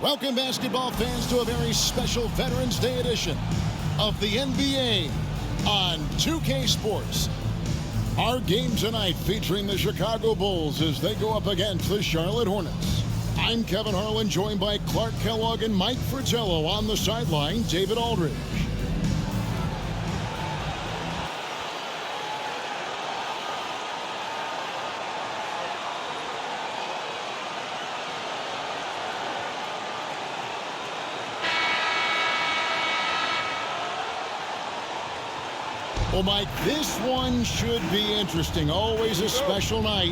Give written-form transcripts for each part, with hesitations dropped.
Welcome, basketball fans, to a very special Veterans Day edition of the NBA on 2K Sports. Our game tonight featuring the Chicago Bulls as they go up against the Charlotte Hornets. I'm Kevin Harlan, joined by Clark Kellogg and Mike Fratello. On the sideline, David Aldridge. Well, Mike, this one should be interesting. Always a special night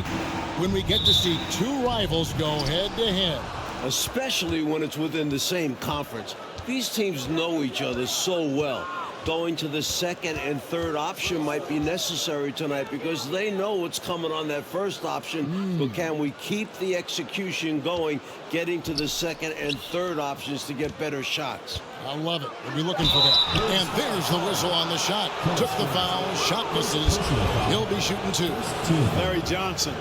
when we get to see two rivals go head-to-head. Especially when it's within the same conference. These teams know each other so well. Going to the second and third option might be necessary tonight because they know what's coming on that first option. But can we keep the execution going, getting to the second and third options to get better shots? I love it. We'll be looking for that. And there's the whistle on the shot. Took the foul. Shot misses. He'll be shooting two. Larry Johnson.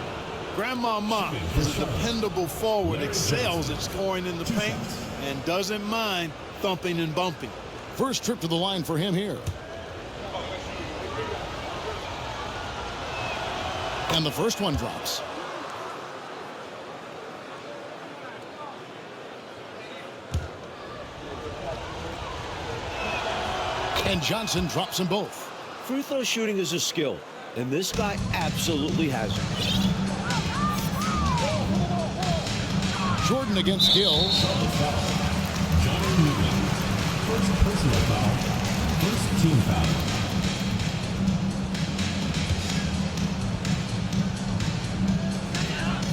Grandmama is a dependable forward, excels at scoring in the paint, and doesn't mind thumping and bumping. First trip to the line for him here. And the first one drops. And Johnson drops them both. Free throw shooting is a skill, and this guy absolutely has it. Jordan against Gill. First personal foul. First team foul.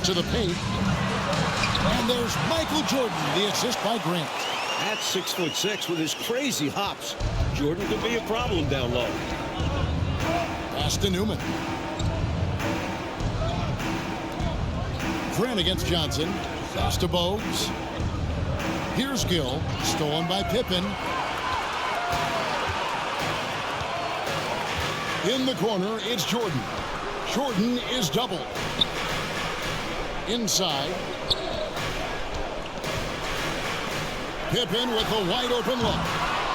To the paint. And there's Michael Jordan, the assist by Grant. At 6'6" with his crazy hops, Jordan could be a problem down low. Pass to Newman. Grant against Johnson. Pass to Bogues. Here's Gill, stolen by Pippen. In the corner, it's Jordan. Jordan is doubled. Inside. Pippen with a wide-open look.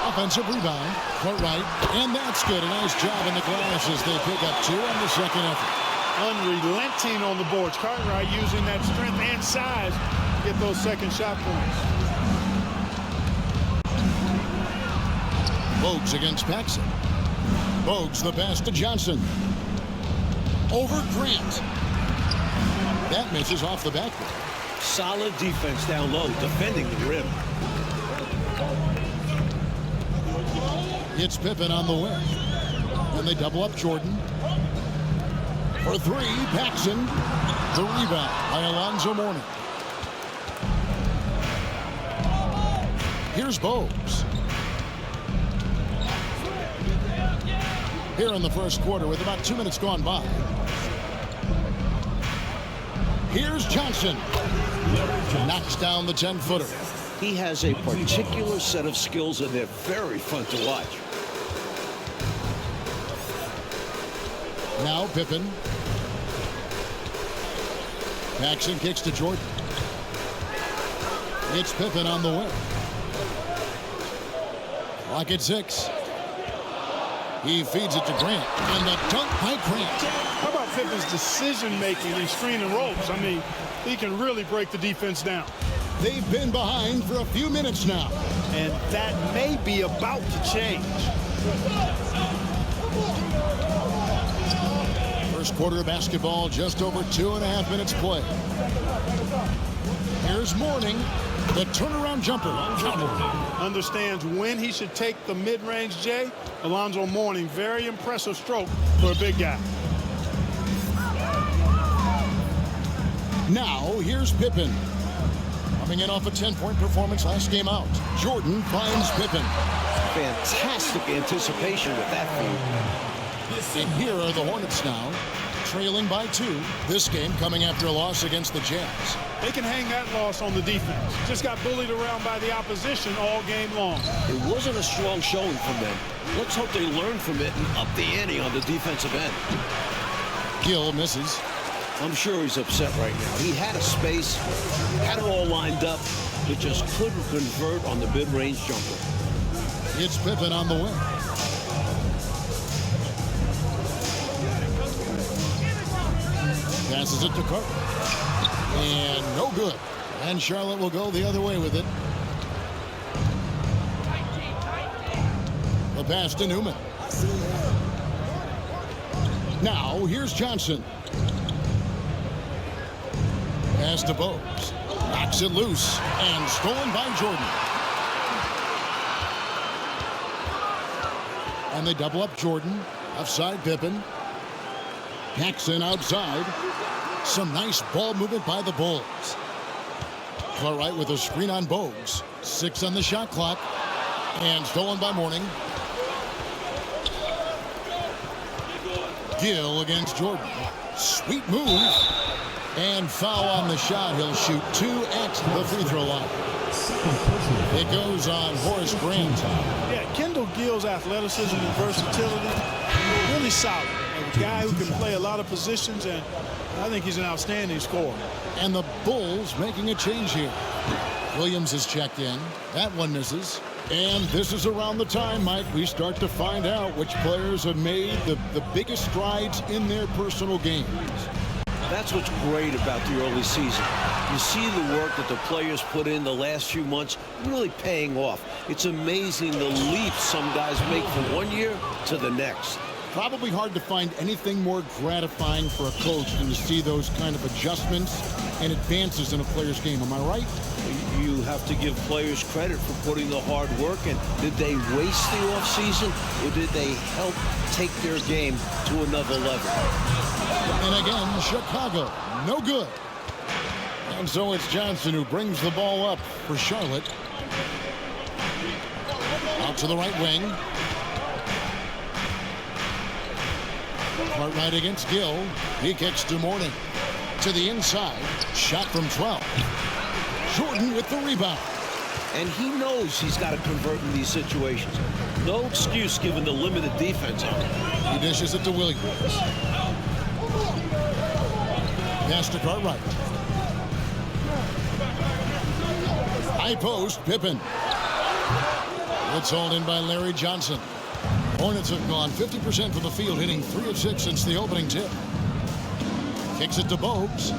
Offensive rebound. Court right. And that's good. A nice job in the glass as they pick up two on the second effort. Unrelenting on the boards. Cartwright using that strength and size to get those second shot points. Bogues against Paxson. Bogues the pass to Johnson. Over Grant. That misses off the backboard. Solid defense down low, defending the rim. It's Pippen on the wing. Then they double up Jordan. For three, Paxson. The rebound by Alonzo Mourning. Here's Bogues. Here in the first quarter with about 2 minutes gone by. Here's Johnson. Knocks down the 10-footer. He has a particular set of skills, and they're very fun to watch. Now Pippen. Paxson kicks to Jordan. It's Pippen on the wing. Clock at 6. He feeds it to Grant. And the dunk by Grant. How about Pippen's decision-making in screening ropes? I mean, he can really break the defense down. They've been behind for a few minutes now. And that may be about to change. First quarter of basketball, just over 2.5 minutes play. Here's Mourning, the turnaround jumper. Understands when he should take the mid-range J. Alonzo Mourning, very impressive stroke for a big guy. Now, here's Pippen. Coming in off a 10-point performance last game out. Jordan finds Pippen. Fantastic anticipation with that feed. And here are the Hornets now, trailing by 2. This game coming after a loss against the Jazz. They can hang that loss on the defense. Just got bullied around by the opposition all game long. It wasn't a strong showing from them. Let's hope they learn from it and up the ante on the defensive end. Gill misses. I'm sure he's upset right now. He had a space, had it all lined up, but just couldn't convert on the mid-range jumper. It's Pippen on the wing. Passes it to Carter. And no good. And Charlotte will go the other way with it. The pass to Newman. Now, here's Johnson. Pass to Bowes. Knocks it loose and stolen by Jordan. And they double up Jordan. Offside Pippen. Paxson outside. Some nice ball movement by the Bulls. Clarite with a screen on Bowes. 6 on the shot clock. And stolen by Mourning. Gill against Jordan. Sweet move. And foul on the shot. He'll shoot 2 at the free throw line. It goes on Horace Grant. Yeah, Kendall Gill's athleticism and versatility, really solid. A guy who can play a lot of positions, and I think he's an outstanding scorer. And the Bulls making a change here. Williams is checked in. That one misses. And this is around the time, Mike, we start to find out which players have made the biggest strides in their personal games. That's what's great about the early season. You see the work that the players put in the last few months really paying off. It's amazing the leaps some guys make from one year to the next. Probably hard to find anything more gratifying for a coach than to see those kind of adjustments and advances in a player's game. Am I right? You have to give players credit for putting the hard work. And did they waste the offseason, or did they help take their game to another level? And again, Chicago, no good. And so it's Johnson who brings the ball up for Charlotte. Out to the right wing. Cartwright against Gill. He kicks to Mourning. To the inside. Shot from 12. Jordan with the rebound. And he knows he's got to convert in these situations. No excuse given the limited defense on him. He dishes it to Williams. Pass to Cartwright. High post, Pippen. It's hauled in by Larry Johnson. Hornets have gone 50% from the field, hitting 3 of 6 since the opening tip. Kicks it to Bowes.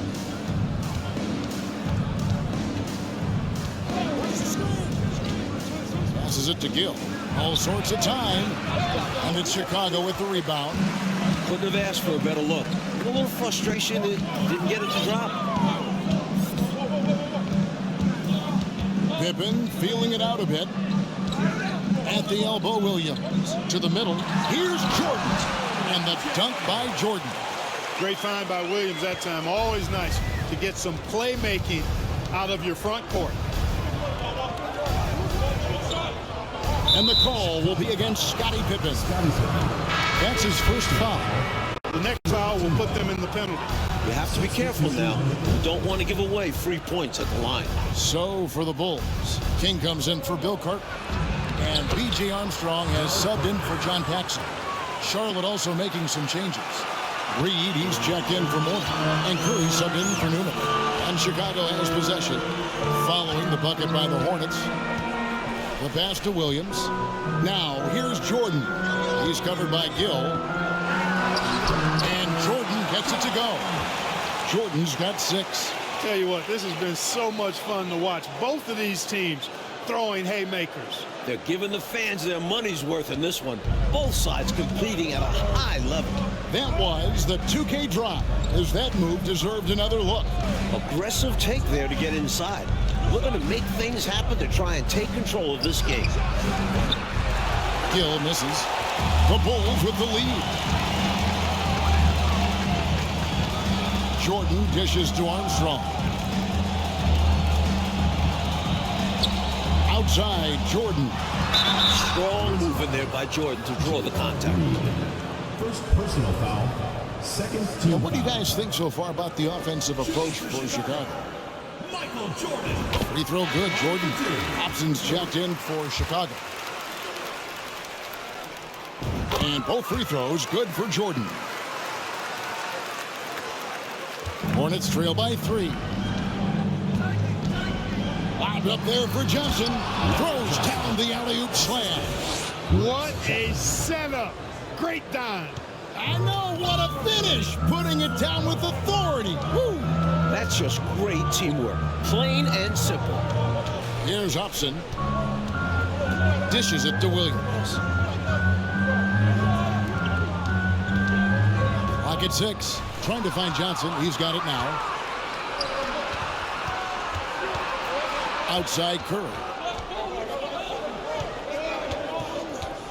Passes it to Gill. All sorts of time. And it's Chicago with the rebound. Couldn't have asked for a better look. A little frustration, it didn't get it to drop. Pippen feeling it out a bit. At the elbow, Williams. To the middle. Here's Jordan. And the dunk by Jordan. Great find by Williams that time. Always nice to get some playmaking out of your front court. And the call will be against Scottie Pippen. That's his first foul. The next foul will put them in the penalty. You have to be careful now. You don't want to give away free points at the line. So for the Bulls, King comes in for Bill Carter. And B.J. Armstrong has subbed in for John Paxson. Charlotte also making some changes. Reed, he's checked in for Mourning. And Curry subbed in for Newman. And Chicago has possession. Following the bucket by the Hornets. The pass to Williams. Now, here's Jordan. He's covered by Gill. And Jordan gets it to go. Jordan's got 6. Tell you what, this has been so much fun to watch. Both of these teams throwing haymakers. They're giving the fans their money's worth in this one. Both sides competing at a high level. That was the 2K drive, as that move deserved another look. Aggressive take there to get inside. Looking to make things happen to try and take control of this game. Gill misses. The Bulls with the lead. Jordan dishes to Armstrong. Outside, Jordan. Strong move in there by Jordan to draw the contact. First personal foul. Second team What do you foul. guys think so far about the offensive approach for Chicago? Michael Jordan. Free throw good, Jordan. Hobson's checked in for Chicago. And both free throws good for Jordan. Hornets trail by 3. Lobbed up there for Johnson. Throws down the alley-oop slam. What a setup. Great dime. I know, what a finish. Putting it down with authority. Woo. That's just great teamwork. Plain and simple. Here's Upson. Dishes it to Williams. Pocket 6. Trying to find Johnson. He's got it now. Outside Curry.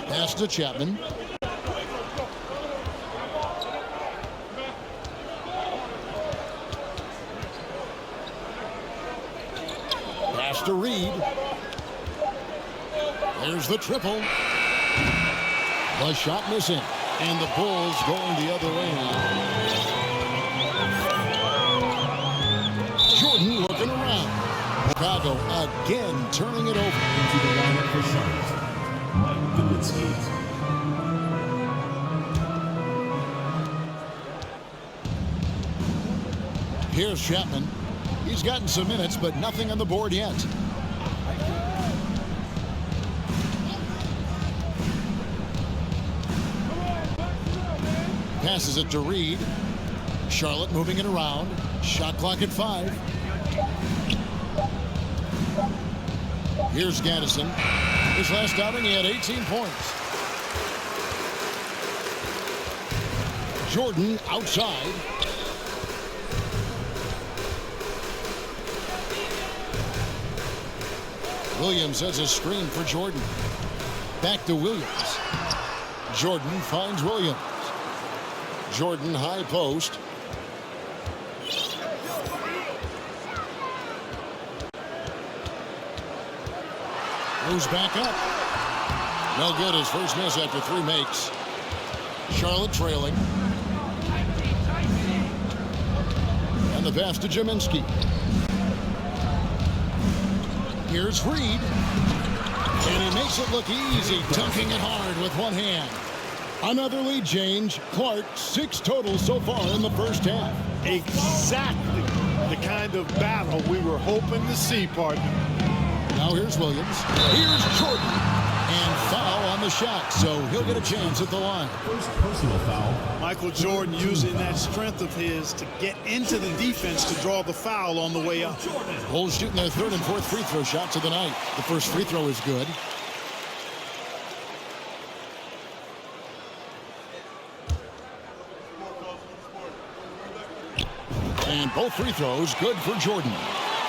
Pass to Chapman. Pass to Reed. There's the triple. The shot missing. And the Bulls going the other way now. Jordan looking around. Chicago again turning it over. Into the lineup for Charlotte, Mike Galinsky. Here's Chapman. He's gotten some minutes, but nothing on the board yet. Passes it to Reed. Charlotte moving it around. Shot clock at 5. Here's Gaddison. His last outing, he had 18 points. Jordan outside. Williams has a screen for Jordan. Back to Williams. Jordan finds Williams. Jordan high post. Moves back up. No good. His first miss after 3 makes. Charlotte trailing. And the pass to Jaminski. Here's Reed. And he makes it look easy, dunking it hard with one hand. Another lead change. Clark, 6 total so far in the first half. Exactly the kind of battle we were hoping to see, partner. Now here's Williams. Here's Jordan. And foul on the shot, so he'll get a chance at the line. First personal foul. Michael Jordan using that strength of his to get into the defense to draw the foul on the way up. Bulls shooting their 3rd and 4th free throw shots of the night. The first free throw is good. And both free throws good for Jordan.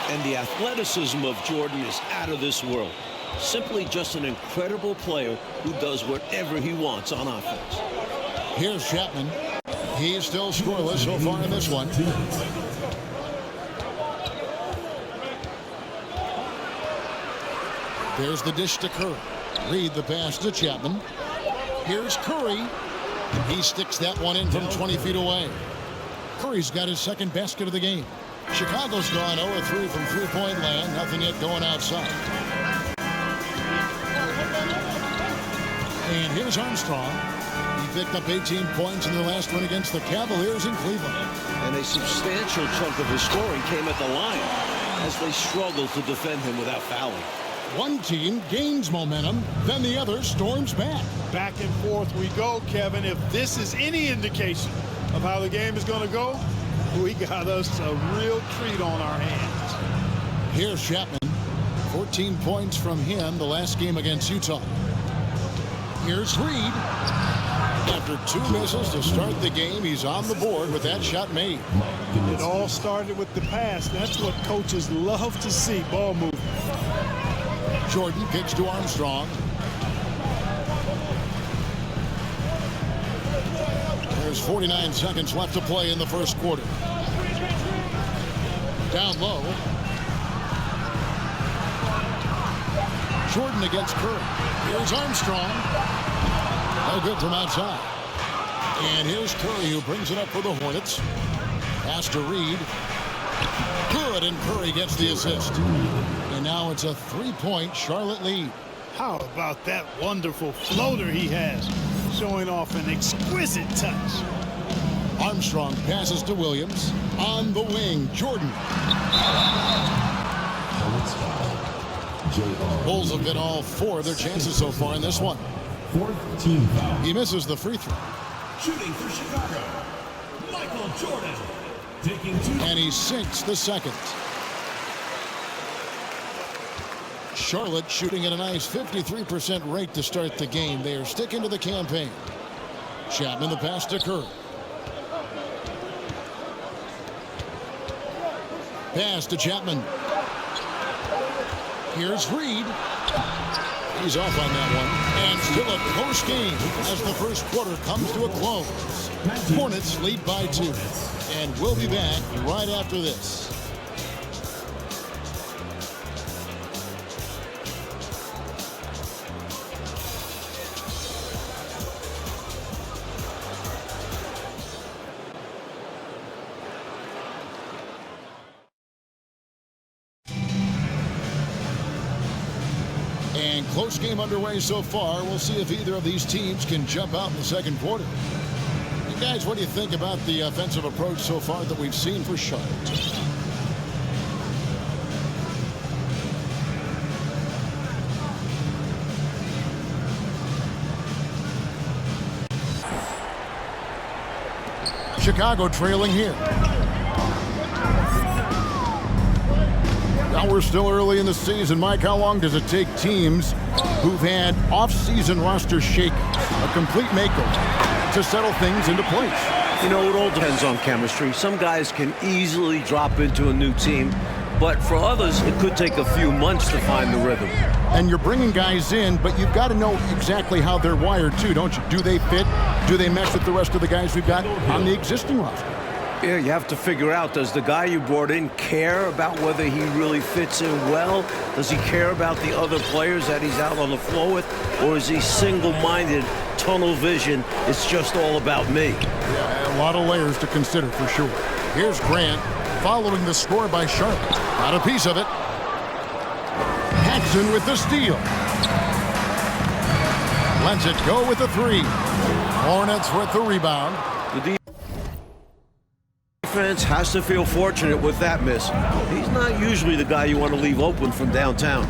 And the athleticism of Jordan is out of this world. Simply just an incredible player who does whatever he wants on offense. Here's Chapman. He's still scoreless so far in this one. There's the dish to Curry. Reed the pass to Chapman. Here's Curry. He sticks that one in from 20 feet away. Curry's got his 2nd basket of the game. Chicago's gone 0-3 from three-point land. Nothing yet going outside. And here's Armstrong. He picked up 18 points in their last win against the Cavaliers in Cleveland. And a substantial chunk of his scoring came at the line as they struggled to defend him without fouling. One team gains momentum, then the other storms back. Back and forth we go, Kevin. If this is any indication of how the game is going to go, we got us a real treat on our hands. Here's Chapman. 14 points from him the last game against Utah. Here's Reed. After 2 misses to start the game, he's on the board with that shot made. It all started with the pass. That's what coaches love to see, ball movement. Jordan kicks to Armstrong. There's 49 seconds left to play in the first quarter. Down low. Jordan against Curry. Here's Armstrong. No good from outside. And here's Curry, who brings it up for the Hornets. Pass to Reed. Good, and Curry gets the assist. And now it's a 3-point Charlotte lead. How about that wonderful floater he has, showing off an exquisite touch. Armstrong passes to Williams. On the wing, Jordan. Hornets foul. JR. Bulls have been all 4 of their chances so far in this one. 4th team foul. He misses the free throw. Shooting for Chicago, Michael Jordan. Taking 2. And he sinks the second. Charlotte shooting at a nice 53% rate to start the game. They are sticking to the campaign. Chapman the pass to Kerr. Pass to Chapman. Here's Reed. He's off on that one. And still a close game as the first quarter comes to a close. Hornets lead by 2. And we'll be back right after this. And close game underway so far. We'll see if either of these teams can jump out in the second quarter. You guys, what do you think about the offensive approach so far that we've seen for Charlotte? Chicago trailing here. Now we're still early in the season. Mike, how long does it take teams who've had off-season roster shake, a complete makeover, to settle things into place? You know, it all depends on chemistry. Some guys can easily drop into a new team, but for others, it could take a few months to find the rhythm. And you're bringing guys in, but you've got to know exactly how they're wired, too, don't you? Do they fit? Do they mesh with the rest of the guys we've got on the existing roster? Yeah, you have to figure out, does the guy you brought in care about whether he really fits in well? Does he care about the other players that he's out on the floor with? Or is he single-minded, tunnel vision, it's just all about me? Yeah, a lot of layers to consider for sure. Here's Grant following the score by Charlotte. Got a piece of it. Paxson with the steal. Lets it go with the 3. Hornets with the rebound. The defense has to feel fortunate with that miss. He's not usually the guy you want to leave open from downtown.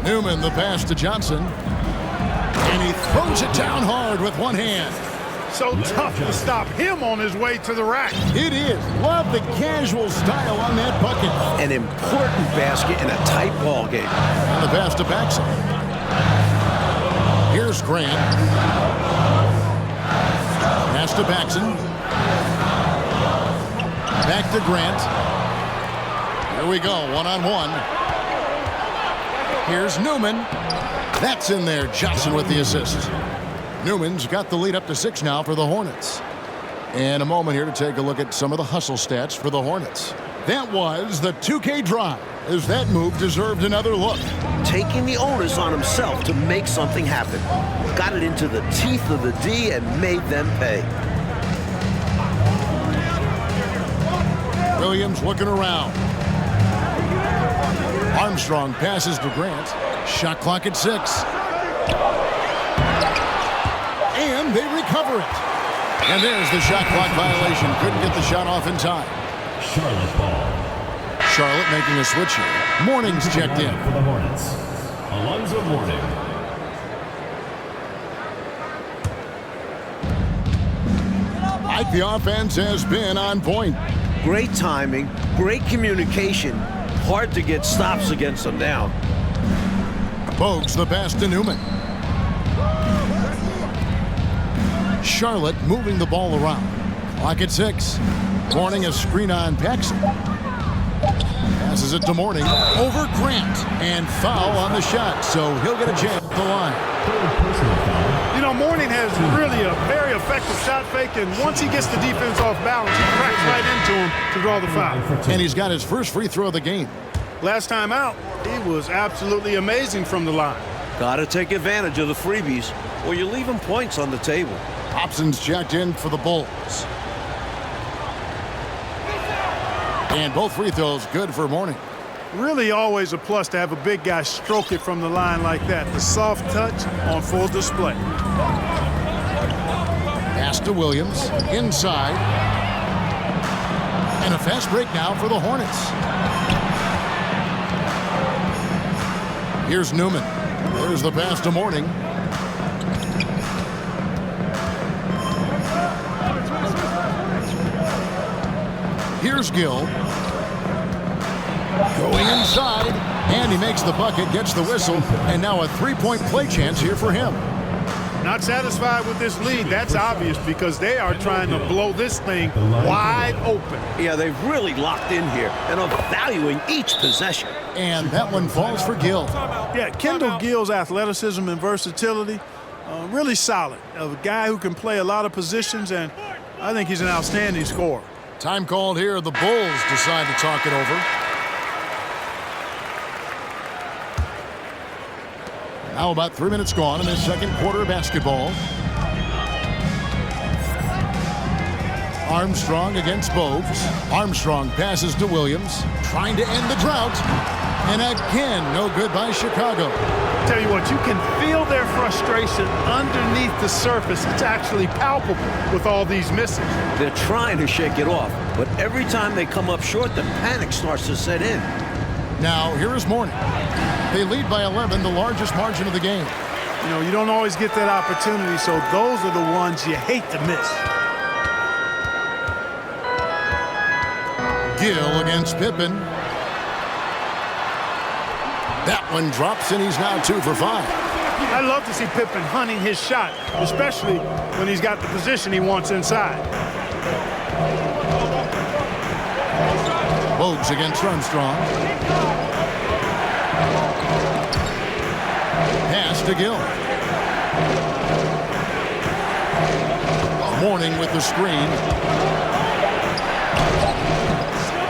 Newman the pass to Johnson. And he throws it down hard with one hand. So tough to stop him on his way to the rack. It is. Love the casual style on that bucket. An important basket in a tight ball game. And the pass to Paxson. Here's Grant. Pass to Paxson. Back to Grant. Here we go, one-on-one. Here's Newman. That's in there. Johnson with the assist. Newman's got the lead up to 6 now for the Hornets. And a moment here to take a look at some of the hustle stats for the Hornets. That was the 2K drive, as that move deserved another look. Taking the onus on himself to make something happen. Got it into the teeth of the D and made them pay. Williams looking around. Armstrong passes to Grant. Shot clock at 6. And they recover it. And there's the shot clock violation. Couldn't get the shot off in time. Charlotte ball. Charlotte making a switch here. Mourning's checked in. For the Hornets, Alonzo Mourning. Mike, the offense has been on point. Great timing, great communication. Hard to get stops against them down. Bogues the pass to Newman. Charlotte moving the ball around. Clock at 6. Mourning a screen on Paxson. Passes it to Mourning. Over Grant. And foul on the shot. So he'll get a chance at the line. You know, Mourning has really a very effective shot fake, and once he gets the defense off balance, he cracks right into him to draw the foul. And he's got his first free throw of the game. Last time out, he was absolutely amazing from the line. Got to take advantage of the freebies, or you're leaving points on the table. Hobson's checked in for the Bulls. And both free throws good for Mourning. Really always a plus to have a big guy stroke it from the line like that. The soft touch on full display. Pass to Williams. Inside. And a fast break now for the Hornets. Here's Newman. There's the pass to Mourning. Here's Gill. Going inside. And he makes the bucket, gets the whistle. And now a three-point play chance here for him. Not satisfied with this lead. That's obvious because they are trying to blow this thing wide open. Yeah, they've really locked in here and are valuing each possession. And that one falls for Gill. Yeah, Kendall Gill's athleticism and versatility, really solid. A guy who can play a lot of positions, and I think he's an outstanding scorer. Time called here. The Bulls decide to talk it over. Now about 3 minutes gone in this second quarter of basketball. Armstrong against Bogues. Armstrong passes to Williams, trying to end the drought. And again, no good by Chicago. Tell you what, you can feel their frustration underneath the surface. It's actually palpable with all these misses. They're trying to shake it off, but every time they come up short, the panic starts to set in. Now, here is Mourning. They lead by 11, the largest margin of the game. You know, you don't always get that opportunity, so those are the ones you hate to miss. Gill against Pippen. That one drops, and he's now 2 for 5. I love to see Pippen hunting his shot, especially when he's got the position he wants inside. Bogues against Armstrong. Pass to Gill. Mourning with the screen.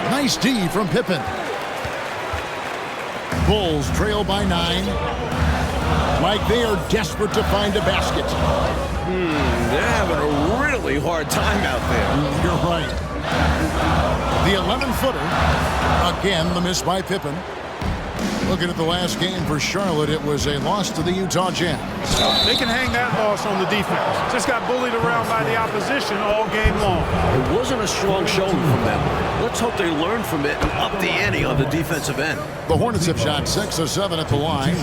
Nice D from Pippen. Bulls trail by 9. Like they are desperate to find a basket. They're having a really hard time out there. You're right. The 11-footer. Again, the miss by Pippen. Looking at the last game for Charlotte, it was a loss to the Utah Jazz. They can hang that loss on the defense. Just got bullied around by the opposition all game long. It wasn't a strong showing from them. Let's hope they learn from it and up the ante on the defensive end. The Hornets have shot 6 of 7 at the line.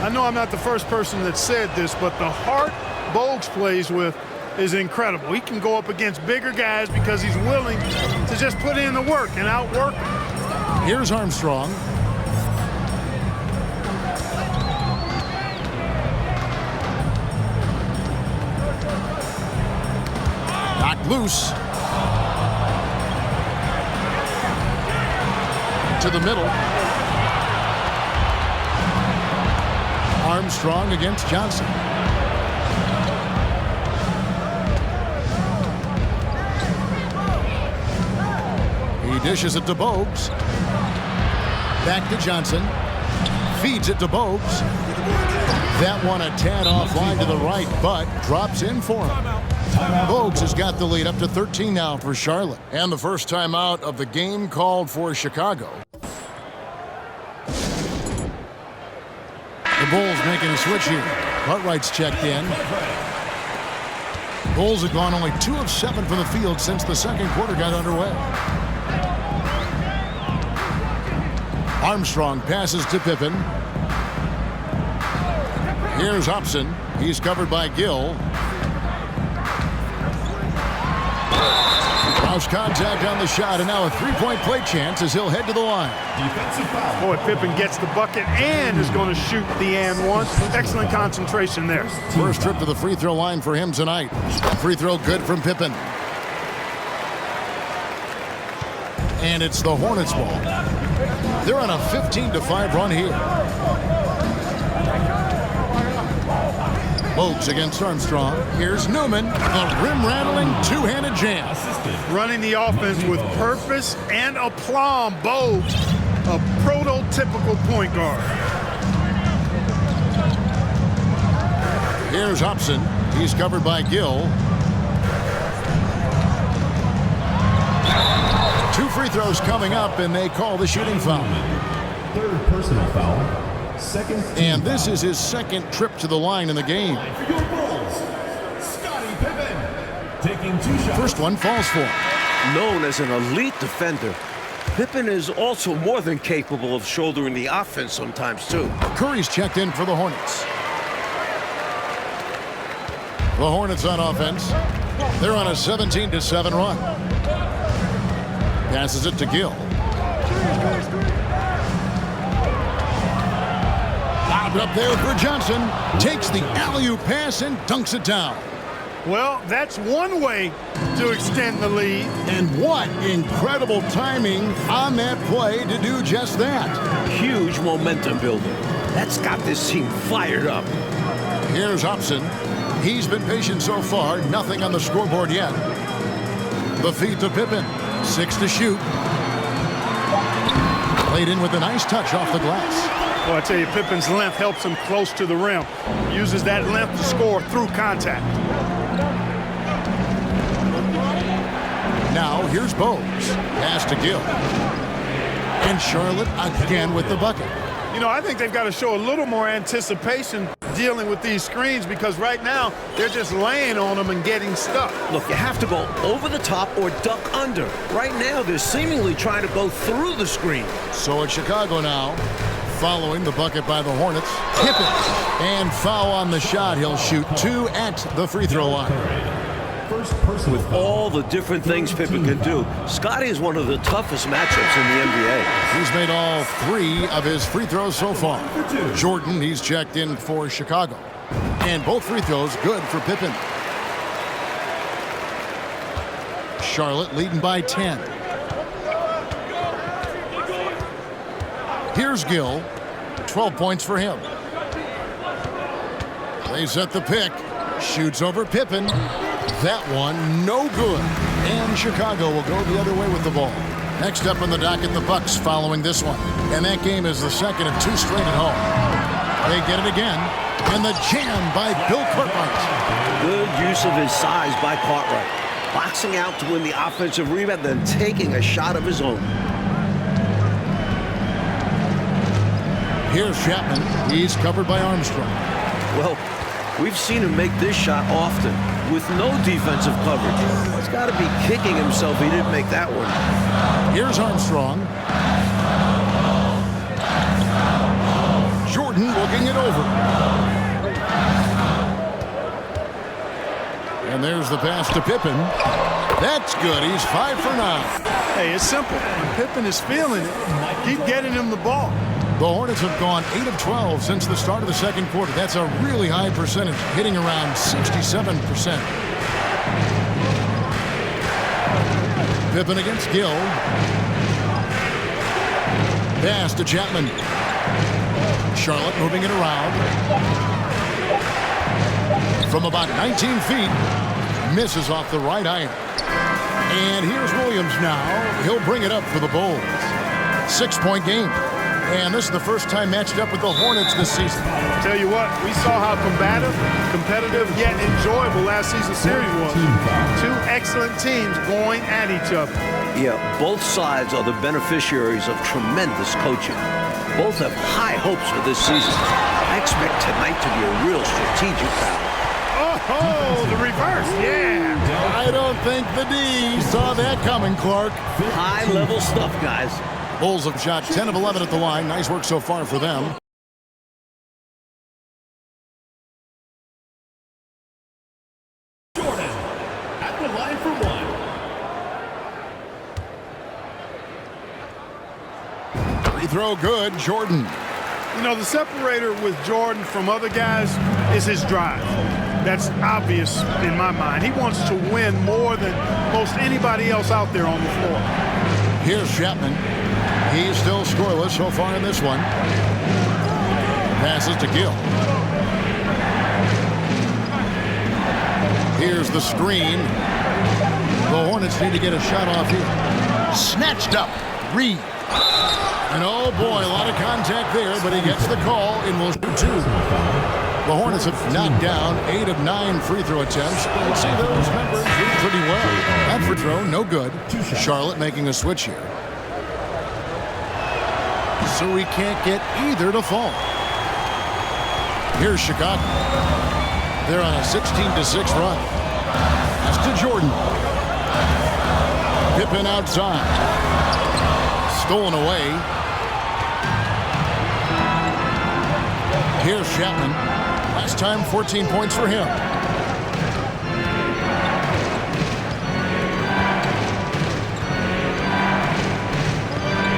I know I'm not the first person that said this, but the heart Bogues plays with is incredible. He can go up against bigger guys because he's willing to just put in the work and outwork them. Here's Armstrong. Knocked loose. To the middle. Armstrong against Johnson. He dishes it to Bogues. Back to Johnson. Feeds it to Bogues. That one a tad offline to the right, but drops in for him. Bogues has got the lead up to 13 now for Charlotte. And the first timeout of the game called for Chicago. The Bulls making a switch here. Cartwright's checked in. Bulls have gone only 2 of 7 from the field since the second quarter got underway. Armstrong passes to Pippen. Here's Hobson. He's covered by Gill. House contact on the shot, and now a three-point play chance as he'll head to the line. Defensive foul. Boy, Pippen gets the bucket and is going to shoot the and one. Excellent concentration there. First trip to the free throw line for him tonight. Free throw good from Pippen. And it's the Hornets ball. They're on a 15-5 run here. Bogues against Armstrong. Here's Newman. The rim-rattling two-handed jam. Running the offense with purpose and aplomb. Bogues, a prototypical point guard. Here's Hobson. He's covered by Gill. 2 free throws coming up, and they call the shooting foul. Third personal foul. Second. And this is his second trip to the line in the game. For your Bulls, Scottie Pippen. taking 2 shots. First one falls for him. Known as an elite defender, Pippen is also more than capable of shouldering the offense sometimes, too. Curry's checked in for the Hornets. The Hornets on offense. They're on a 17-7 run. Passes it to Gill. Lobbed up there for Johnson. Takes the alley-oop pass and dunks it down. Well, that's one way to extend the lead. And what incredible timing on that play to do just that. Huge momentum builder. That's got this team fired up. Here's Hobson. He's been patient so far. Nothing on the scoreboard yet. The feed to Pippen. 6 to shoot. Played in with a nice touch off the glass. Well, I tell you, Pippen's length helps him close to the rim. Uses that length to score through contact. Now, here's Bowes. Pass to Gill. And Charlotte again with the bucket. You know, I think they've got to show a little more anticipation dealing with these screens, because right now they're just laying on them and getting stuck. Look, you have to go over the top or duck under. Right now, they're seemingly trying to go through the screen. So it's Chicago now, following the bucket by the Hornets. Pippen. And foul on the shot. He'll shoot 2 at the free throw line. With all the different things Pippen can do, Scottie is one of the toughest matchups in the NBA. He's made all 3 of his free throws so far. Jordan, he's checked in for Chicago. And both free throws good for Pippen. Charlotte leading by 10. Here's Gill. 12 points for him. They set the pick. Shoots over Pippen. That one, no good. And Chicago will go the other way with the ball. Next up on the docket, the Bucks following this one. And that game is the second of 2 straight at home. They get it again. And the jam by Bill Cartwright. Good use of his size by Cartwright. Boxing out to win the offensive rebound, then taking a shot of his own. Here's Chapman. He's covered by Armstrong. Well, we've seen him make this shot often with no defensive coverage. He's got to be kicking himself he didn't make that one. Here's Armstrong. Jordan looking it over. And there's the pass to Pippen. That's good. He's 5 for 9. Hey, it's simple. When Pippen is feeling it, keep getting him the ball. The Hornets have gone 8 of 12 since the start of the second quarter. That's a really high percentage, hitting around 67%. Pippen against Gill. Pass to Chapman. Charlotte moving it around. From about 19 feet, misses off the right iron. And here's Williams now. He'll bring it up for the Bulls. 6-point game. And this is the first time matched up with the Hornets this season. Tell you what, we saw how combative, competitive, yet enjoyable last season's series was. 2 excellent teams going at each other. Yeah, both sides are the beneficiaries of tremendous coaching. Both have high hopes for this season. I expect tonight to be a real strategic battle. Oh, the reverse, yeah. I don't think the D saw that coming, Clark. High-level stuff, guys. Bulls have shot 10 of 11 at the line. Nice work so far for them. Jordan at the line for 1. Free throw good, Jordan. You know, the separator with Jordan from other guys is his drive. That's obvious in my mind. He wants to win more than most anybody else out there on the floor. Here's Chapman. He's still scoreless so far in this one. Passes to Gill. Here's the screen. The Hornets need to get a shot off here. Snatched up. Reed. And oh boy, a lot of contact there, but he gets the call and will shoot 2. The Hornets have knocked down 8 of 9 free throw attempts. You see those numbers do pretty well. That free throw, no good. Charlotte making a switch here. So we can't get either to fall. Here's Chicago. They're on a 16-6 run. Has to Jordan. Pippen outside. Stolen away. Here's Chapman. Last time, 14 points for him.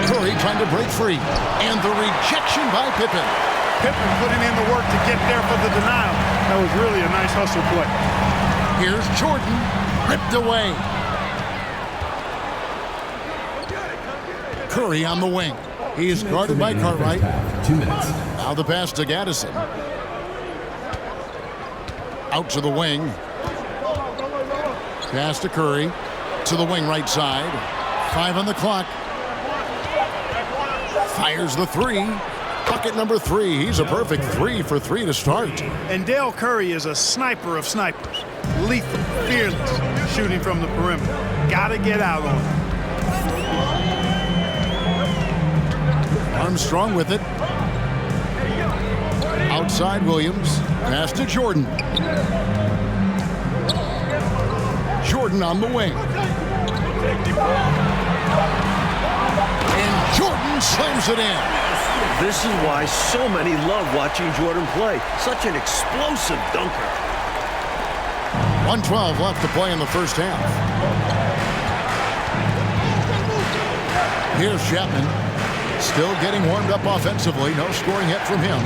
Curry trying to break free. And the rejection by Pippen. Pippen putting in the work to get there for the denial. That was really a nice hustle play. Here's Jordan. Ripped away. Curry on the wing. He is guarded by Cartwright. 2 minutes. Now the pass to Gaddison. Out to the wing. Pass to Curry. To the wing right side. 5 on the clock. Fires the three. Bucket number 3. He's a perfect 3 for 3 to start. And Dale Curry is a sniper of snipers. Lethal, fearless, shooting from the perimeter. Gotta get out on him. Armstrong with it. Outside Williams. Pass to Jordan. Jordan on the wing. And Jordan slams it in. This is why so many love watching Jordan play. Such an explosive dunker. 1:12 left to play in the first half. Here's Chapman. Still getting warmed up offensively. No scoring yet from him.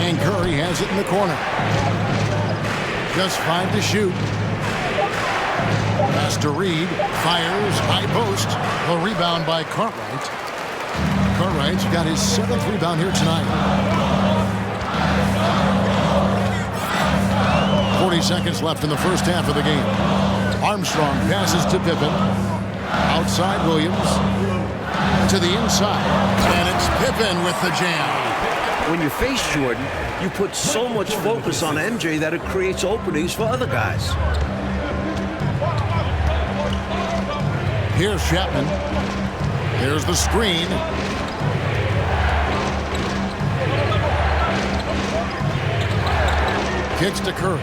And Curry has it in the corner. Just 5 to shoot. Pass to Reed. Fires. High post. A rebound by Cartwright. Cartwright's got his 7th rebound here tonight. 40 seconds left in the first half of the game. Armstrong passes to Pippen. Outside Williams. To the inside. And it's Pippen with the jam. When you face Jordan, you put so much focus on MJ that it creates openings for other guys. Here's Chapman. Here's the screen. Kicks to Curry.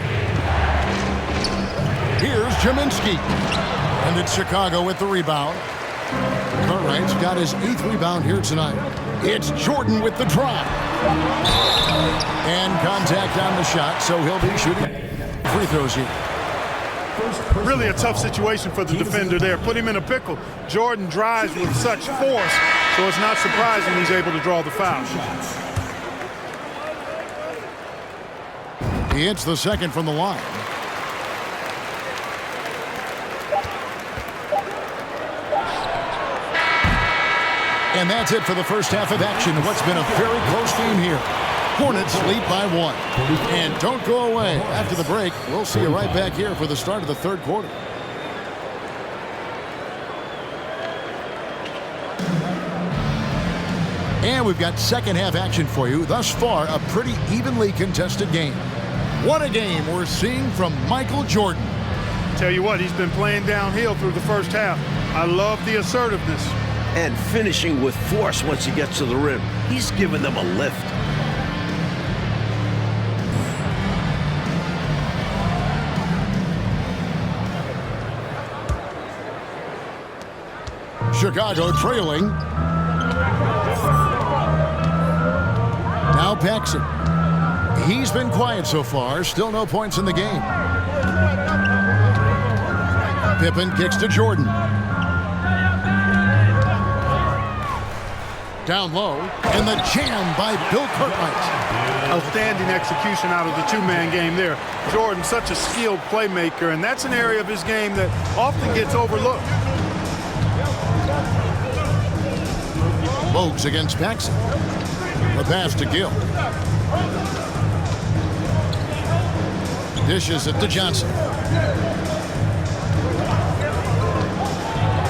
Here's Jaminski. And it's Chicago with the rebound. Cartwright's got his 8th rebound here tonight. It's Jordan with the drop. And contact on the shot, so he'll be shooting free throws here. Really a tough situation for the defender there. Put him in a pickle. Jordan drives with such force, so it's not surprising he's able to draw the foul. He hits the second from the line. And that's it for the first half of action. What's been a very close game here. Hornets lead by 1. And don't go away. After the break, we'll see you right back here for the start of the third quarter. And we've got second half action for you. Thus far, a pretty evenly contested game. What a game we're seeing from Michael Jordan. Tell you what, he's been playing downhill through the first half. I love the assertiveness. And finishing with force once he gets to the rim. He's giving them a lift. Chicago trailing. Now Paxson. He's been quiet so far. Still no points in the game. Pippen kicks to Jordan. Down low. And the jam by Bill Cartwright. Outstanding execution out of the two-man game there. Jordan, such a skilled playmaker, and that's an area of his game that often gets overlooked. Bogues against Paxson. The pass to Gill. Dishes it to Johnson.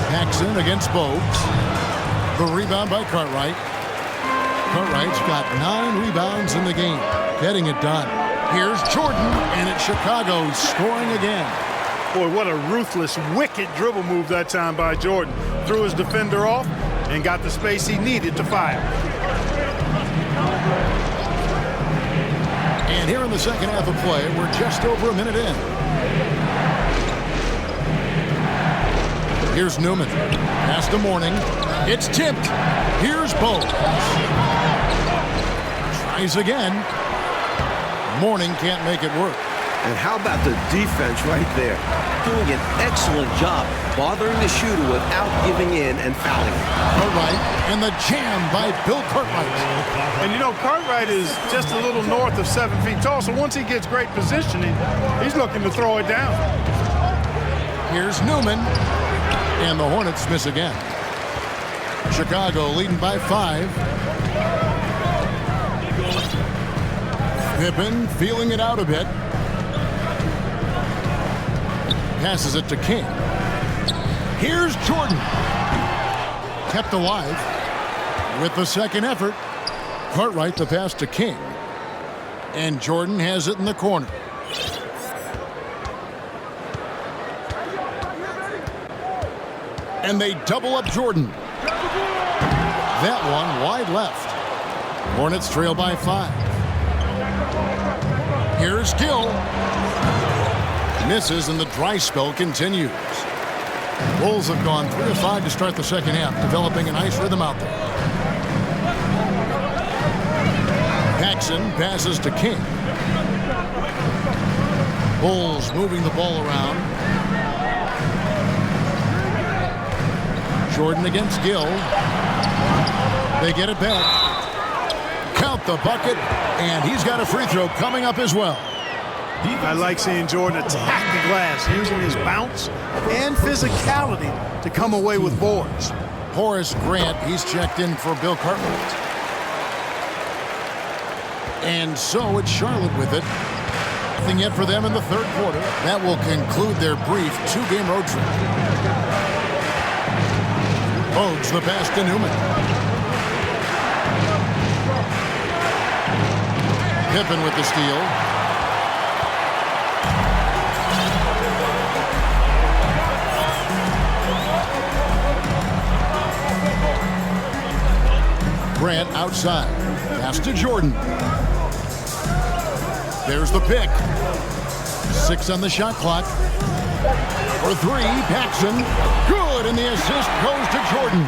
Paxson against Bogues. The rebound by Cartwright. Cartwright's got 9 rebounds in the game. Getting it done. Here's Jordan, and it's Chicago scoring again. Boy, what a ruthless, wicked dribble move that time by Jordan. Threw his defender off and got the space he needed to fire. And here in the second half of play, we're just over a minute in. Here's Newman. Pass to Mourning. It's tipped. Here's Bogues. Tries again. Mourning can't make it work. And how about the defense right there? Doing an excellent job bothering the shooter without giving in and fouling him. Cartwright, and the jam by Bill Cartwright. And you know, Cartwright is just a little north of 7 feet tall, so once he gets great positioning, he's looking to throw it down. Here's Newman, and the Hornets miss again. Chicago leading by 5. Pippen feeling it out a bit. Passes it to King. Here's Jordan. Kept alive with the second effort. Cartwright the pass to King. And Jordan has it in the corner. And they double up Jordan. That one wide left. Hornets trail by 5. Here's Gill. Misses, and the dry spell continues. Bulls have gone 3 of 5 to start the second half, developing a nice rhythm out there. Paxson passes to King. Bulls moving the ball around. Jordan against Gill. They get it back. Count the bucket, and he's got a free throw coming up as well. I like seeing Jordan attack the glass, using his bounce and physicality to come away with boards. Horace Grant, he's checked in for Bill Cartwright. And so it's Charlotte with it. Nothing yet for them in the third quarter. That will conclude their brief 2-game road trip. Bogues the pass to Newman. Pippen with the steal. Grant outside. Pass to Jordan. There's the pick. 6 on the shot clock. For 3, Paxson. Good, and the assist goes to Jordan.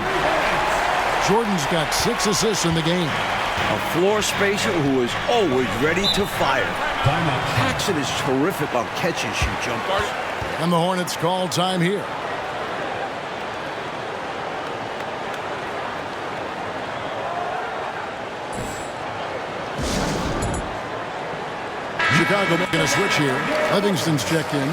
Jordan's got 6 assists in the game. A floor spacer who is always ready to fire. Paxson is terrific on catch-and-shoot jumpers. And the Hornets call time here. Chicago making a switch here. Livingston's checked in.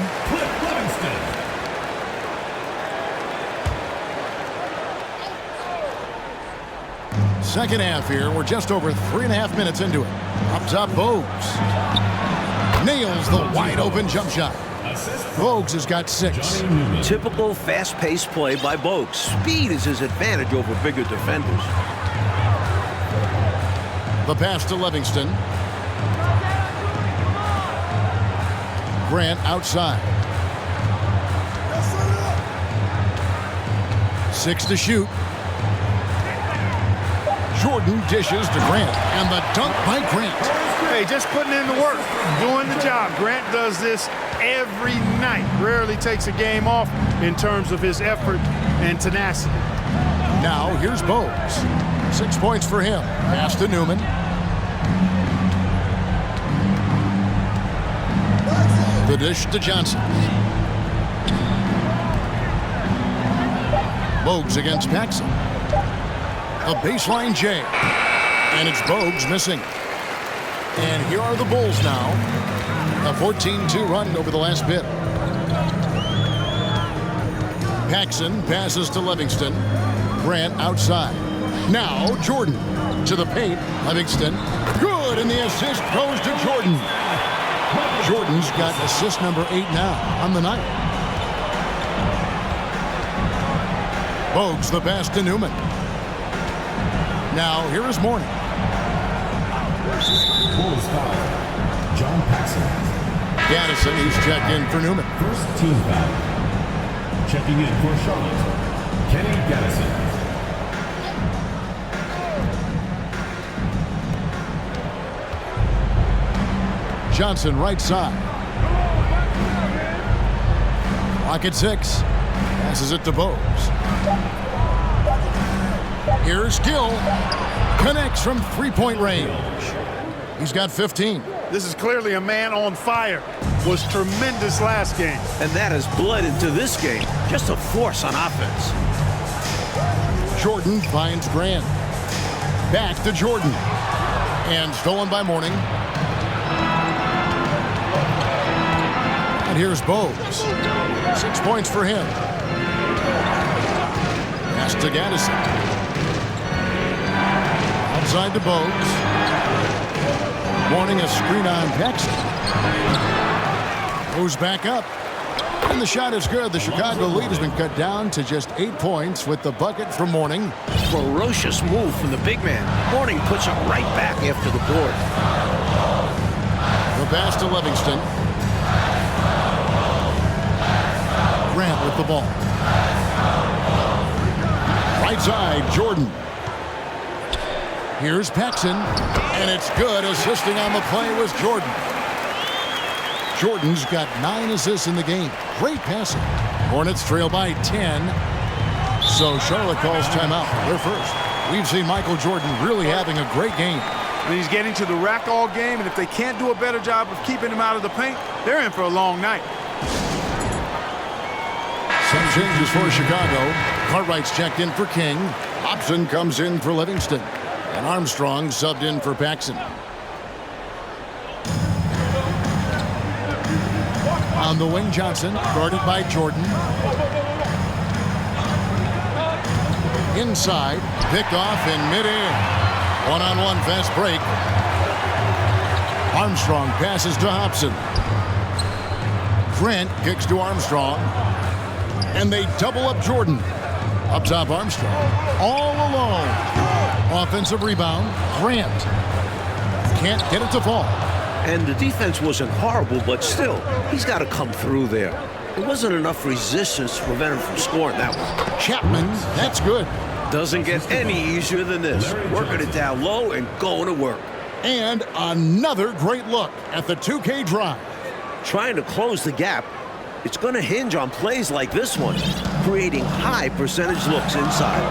Second half here. We're just over 3.5 minutes into it. Up top, Bogues. Nails the wide open jump shot. Bogues has got 6. Typical fast-paced play by Bogues. Speed is his advantage over bigger defenders. The pass to Livingston. Grant outside. 6 to shoot. Jordan dishes to Grant, and the dunk by Grant. Hey, just putting in the work, doing the job. Grant does this every night. Rarely takes a game off in terms of his effort and tenacity. Now here's Bogues. 6 points for him. Pass to Newman. The dish to Johnson. Bogues against Paxson. A baseline J. And it's Bogues missing. And here are the Bulls now. A 14-2 run over the last bit. Paxson passes to Livingston. Grant outside. Now Jordan to the paint. Livingston. Good, and the assist goes to Jordan. Jordan's got assist number 8 now on the night. Bogues the pass to Newman. Now here is Mourning. Bulls foul. John Paxson. Gaddison, he's checked in for Newman. First team foul. Checking in for Charlotte. Kenny Gaddison. Johnson right side. Clock at 6. Passes it to Bogues. Here's Gill. Connects from three-point range. He's got 15. This is clearly a man on fire. Was tremendous last game. And that has bled into this game. Just a force on offense. Jordan finds Grant. Back to Jordan. And stolen by Mourning. And here's Bogues. 6 points for him. Pass to Gaddison. Outside to Bogues. Mourning a screen on Paxson. Moves back up. And the shot is good. The Chicago lead has been cut down to just 8 points with the bucket from Mourning. Ferocious move from the big man. Mourning puts it right back after the board. The pass to Livingston. Grant with the ball. Right side, Jordan. Here's Paxson, and it's good. Assisting on the play was Jordan. Jordan's got 9 assists in the game. Great passing. Hornets trail by 10. So Charlotte calls timeout. They're first. We've seen Michael Jordan really having a great game. He's getting to the rack all game, and if they can't do a better job of keeping him out of the paint, they're in for a long night. Some changes for Chicago. Cartwright's checked in for King. Hobson comes in for Livingston. And Armstrong subbed in for Paxson. On the wing, Johnson, guarded by Jordan. Inside, picked off in midair. One-on-one fast break. Armstrong passes to Hobson. Grant kicks to Armstrong. And they double up Jordan. Up top, Armstrong. All alone. Offensive rebound. Grant. Can't get it to fall. And the defense wasn't horrible, but still, he's got to come through there. There wasn't enough resistance to prevent him from scoring that one. Chapman, that's good. Doesn't get any easier than this. Working it down low and going to work. And another great look at the 2K drive. Trying to close the gap, it's going to hinge on plays like this one, creating high percentage looks inside.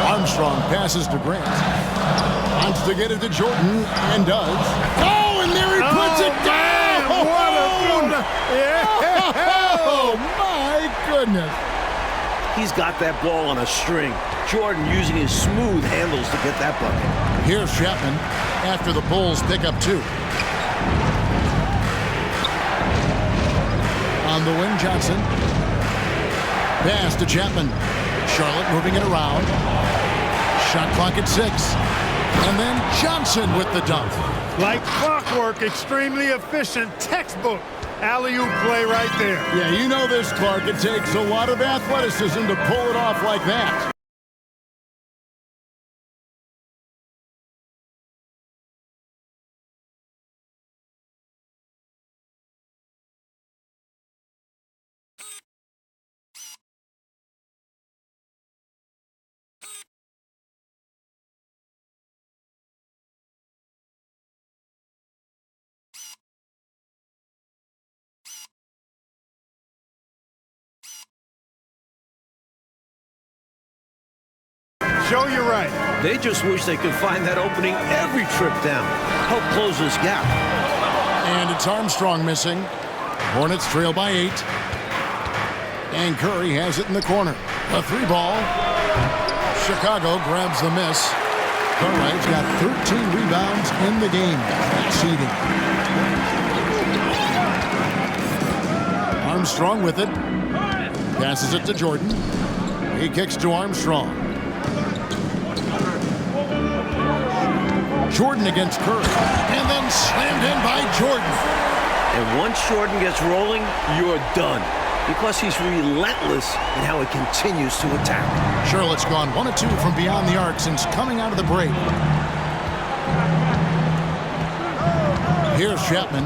Armstrong passes to Grant. Wants to get it to Jordan, and does. Oh, and there he puts it down! What a yeah. Oh, my goodness. He's got that ball on a string. Jordan using his smooth handles to get that bucket. Here's Chapman after the Bulls pick up 2. On the wing, Johnson. Pass to Chapman. Charlotte moving it around. Shot clock at 6. And then Johnson with the dunk. Like clockwork, extremely efficient, textbook alley-oop play right there. Yeah, you know this, Clark. It takes a lot of athleticism to pull it off like that. Show you right. They just wish they could find that opening every trip down. Help close this gap. And it's Armstrong missing. Hornets trail by 8. And Curry has it in the corner. A 3-ball. Chicago grabs the miss. Cartwright's got 13 rebounds in the game. Seeding. Armstrong with it. Passes it to Jordan. He kicks to Armstrong. Jordan against Curry. And then slammed in by Jordan. And once Jordan gets rolling, you're done. Because he's relentless in how he continues to attack. Charlotte's gone 1 of 2 from beyond the arc since coming out of the break. Here's Chapman.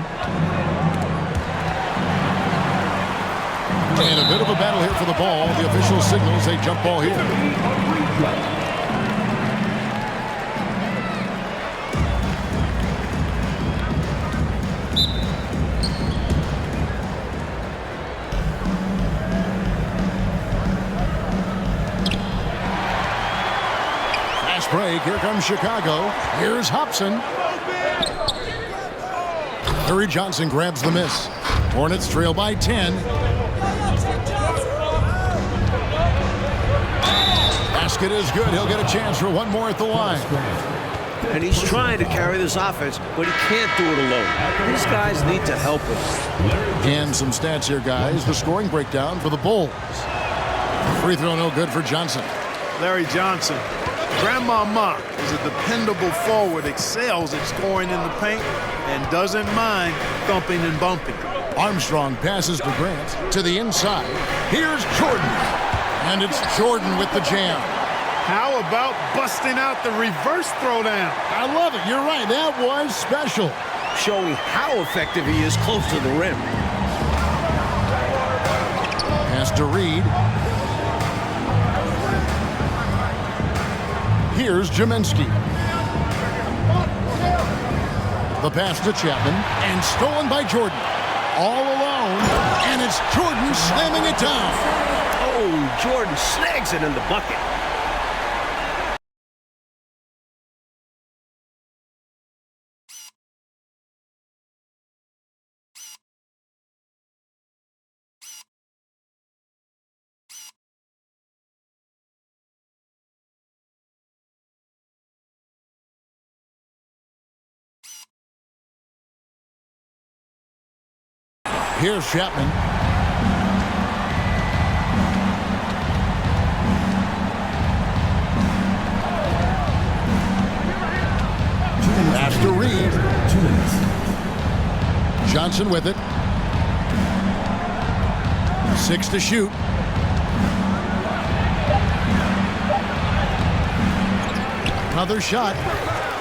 And a bit of a battle here for the ball. The official signals a jump ball here. fast break. Here comes Chicago. Here's Hobson. Larry Johnson grabs the miss. Hornets trail by 10. Basket is good. He'll get a chance for one more at the line. And he's trying to carry this offense, but he can't do it alone. These guys need to help him. And some stats here, guys. The scoring breakdown for the Bulls. Free throw no good for Johnson. Larry Johnson, Grandmama, is a dependable forward, excels at scoring in the paint, and doesn't mind thumping and bumping. Armstrong passes to Grant to the inside. Here's Jordan. And it's Jordan with the jam. How about busting out the reverse throwdown? I love it. You're right. That was special. Showing how effective he is close to the rim. Pass to Reed. Here's Jaminski. The pass to Chapman. And stolen by Jordan. All alone. And it's Jordan slamming it down. Oh, Jordan snags it in the bucket. Here's Chapman. Pass to Reed. Johnson with it. 6 to shoot. Another shot,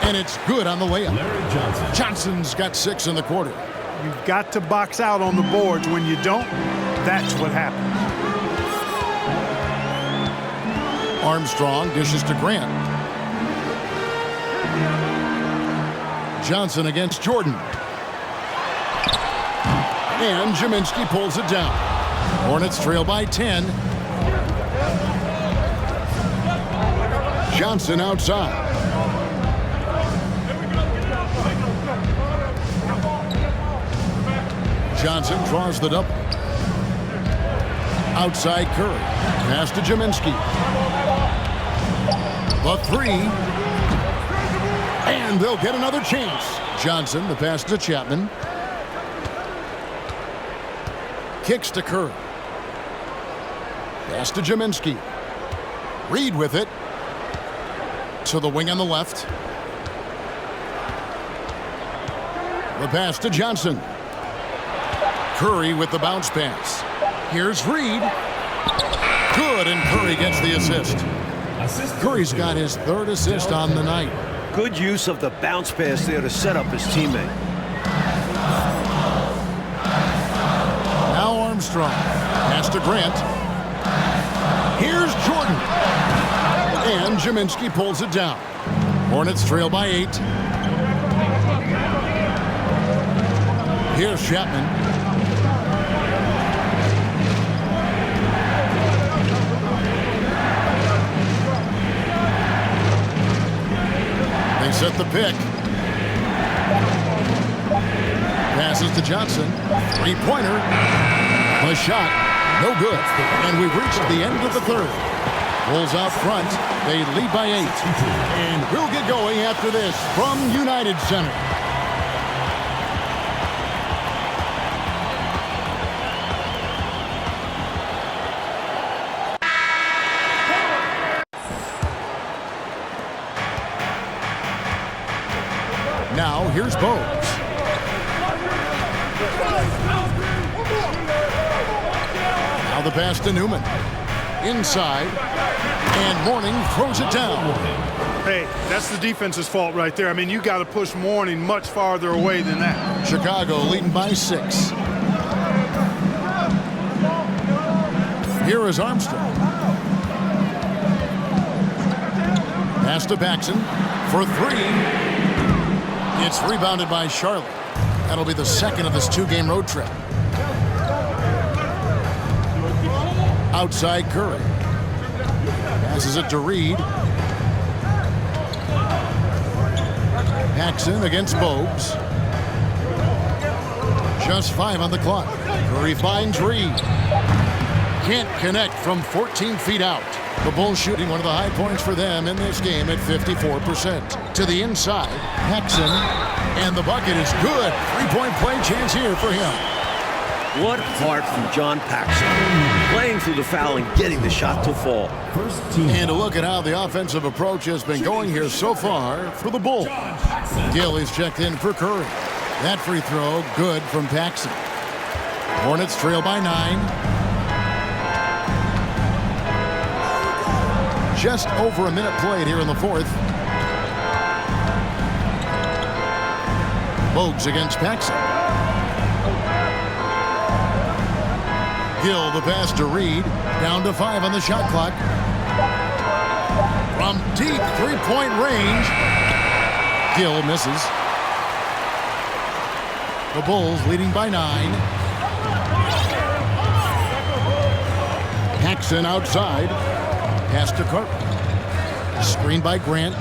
and it's good on the way up. Johnson's got 6 in the quarter. You've got to box out on the boards. When you don't, that's what happens. Armstrong dishes to Grant. Johnson against Jordan. And Jaminski pulls it down. Hornets trail by 10. Johnson outside. Johnson draws the double. Outside Curry. Pass to Jaminski. The 3. And they'll get another chance. Johnson, the pass to Chapman. Kicks to Curry. Pass to Jaminski. Reed with it. To the wing on the left. The pass to Johnson. Curry with the bounce pass. Here's Reed. Good, and Curry gets the assist. Curry's got his 3rd assist on the night. Good use of the bounce pass there to set up his teammate. Now Armstrong. Pass to Grant. Here's Jordan. And Jaminski pulls it down. Hornets trail by 8. Here's Chapman. They set the pick. Passes to Johnson. 3-pointer. The shot. No good. And we've reached the end of the 3rd. Bulls out front. They lead by 8. And we'll get going after this from United Center. Now, here's Bogues. Now the pass to Newman. Inside. And Mourning throws it down. Hey, that's the defense's fault right there. I mean, you got to push Mourning much farther away than that. Chicago leading by 6. Here is Armstrong. Pass to Paxson for 3. It's rebounded by Charlotte. That'll be the 2nd of this 2-game road trip. Outside Curry. Passes it to Reed. Paxson against Bogues. Just 5 on the clock. Curry finds Reed. Can't connect from 14 feet out. The Bulls shooting one of the high points for them in this game at 54%. To the inside, Paxson, and the bucket is good. 3-point play chance here for him. What heart from John Paxson. Playing through the foul and getting the shot to fall. And a look at how the offensive approach has been going here so far for the Bulls. Gill is checked in for Curry. That free throw, good from Paxson. Hornets trail by 9. Just over a minute played here in the fourth. Bogues against Paxson. Gill the pass to Reed. Down to 5 on the shot clock. From deep 3-point range. Gill misses. The Bulls leading by 9. Paxson outside. Pass to Cartwright. Screen by Grant.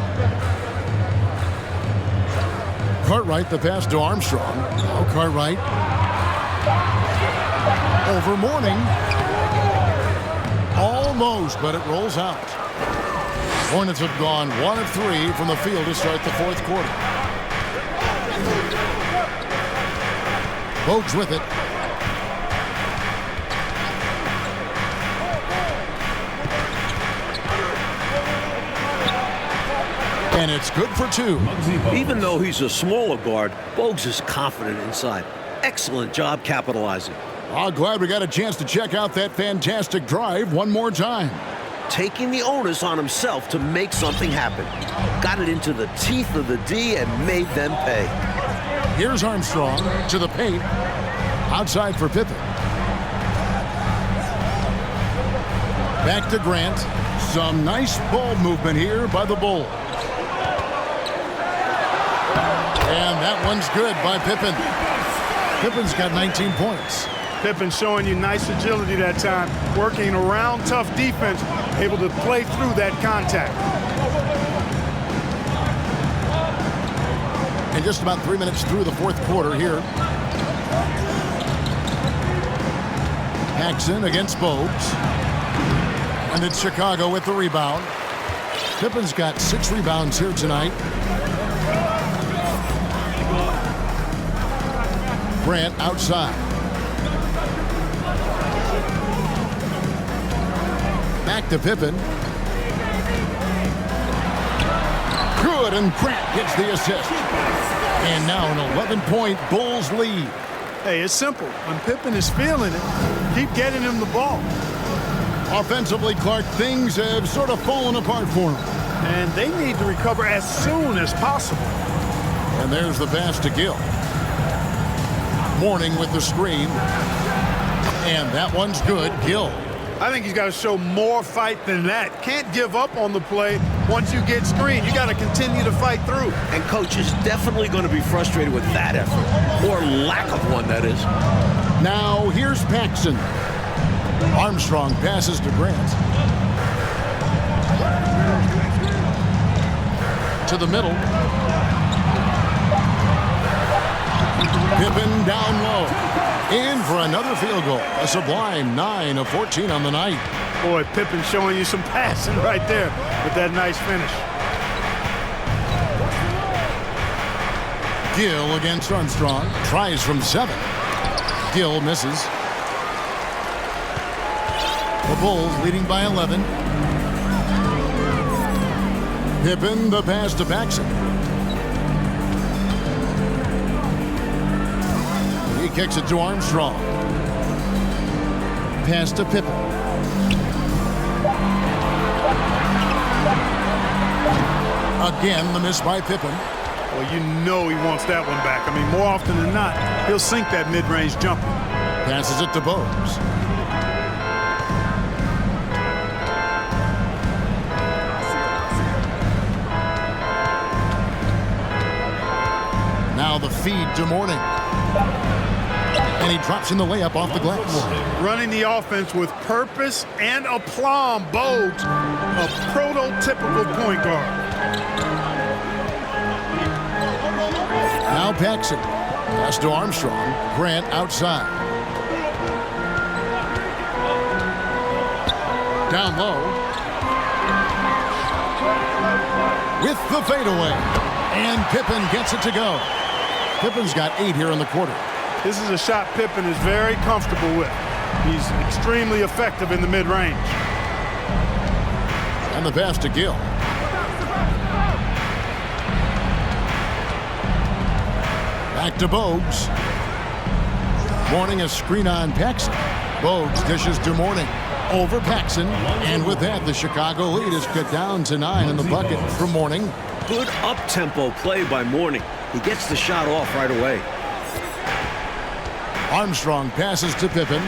Cartwright the pass to Armstrong. Now Cartwright. Over Mourning. Almost, but it rolls out. Hornets have gone 1 of 3 from the field to start the fourth quarter. Bogues with it. And it's good for 2. Even though he's a smaller guard, Bogues is confident inside. Excellent job capitalizing. Oh, glad we got a chance to check out that fantastic drive one more time. Taking the onus on himself to make something happen. Got it into the teeth of the D and made them pay. Here's Armstrong to the paint. Outside for Pippen. Back to Grant. Some nice ball movement here by the Bulls. And that one's good by Pippen. Pippen's got 19 points. Pippen showing you nice agility that time, working around tough defense, able to play through that contact. And just about 3 minutes through the fourth quarter here. Paxson against Bogues. And it's Chicago with the rebound. Pippen's got 6 rebounds here tonight. Grant outside. Back to Pippen. Good, and Grant gets the assist. And now an 11-point Bulls lead. Hey, it's simple. When Pippen is feeling it, keep getting him the ball. Offensively, Clark, things have sort of fallen apart for him. And they need to recover as soon as possible. And there's the pass to Gill. Mourning with the screen. And that one's good. Gill. I think he's got to show more fight than that. Can't give up on the play once you get screened. You got to continue to fight through. And coach is definitely going to be frustrated with that effort. Or lack of one, that is. Now here's Paxson. Armstrong passes to Grant. To the middle. Pippen down low. In for another field goal. A sublime 9 of 14 on the night. Boy, Pippen showing you some passing right there with that nice finish. Gill against Armstrong. Tries from 7. Gill misses. The Bulls leading by 11. Pippen the pass to Paxson. He kicks it to Armstrong. Pass to Pippen. Again, the miss by Pippen. Well, you know he wants that one back. I mean, more often than not, he'll sink that mid-range jumper. Passes it to Bogues. Now the feed to Mourning. And he drops in the layup off the glass. Running the offense with purpose and aplomb. Bogues, a prototypical point guard. Now Paxson. Pass to Armstrong. Grant outside. Down low. With the fadeaway. And Pippen gets it to go. Pippen's got 8 here in the quarter. This is a shot Pippen is very comfortable with. He's extremely effective in the mid-range. And the pass to Gill. Back to Bogues. Mourning a screen on Paxson. Bogues dishes to Mourning. Over Paxson. And with that, the Chicago lead is cut down to 9 in the bucket for Mourning. Good up-tempo play by Mourning. He gets the shot off right away. Armstrong passes to Pippen.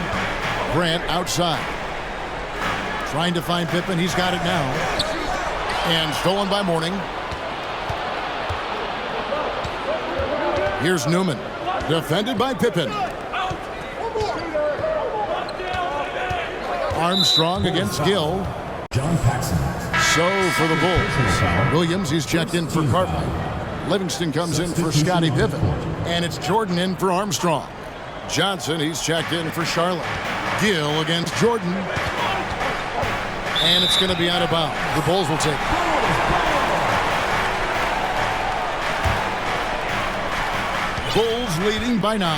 Grant outside. Trying to find Pippen. He's got it now. And stolen by Mourning. Here's Newman. Defended by Pippen. Armstrong against Gill. John Paxson. So for the Bulls. Williams, he's checked in for Cartwright. Livingston comes in for Scottie Pippen. And it's Jordan in for Armstrong. Johnson, he's checked in for Charlotte. Gill against Jordan. And it's going to be out of bounds. The Bulls will take it. Bulls leading by 9.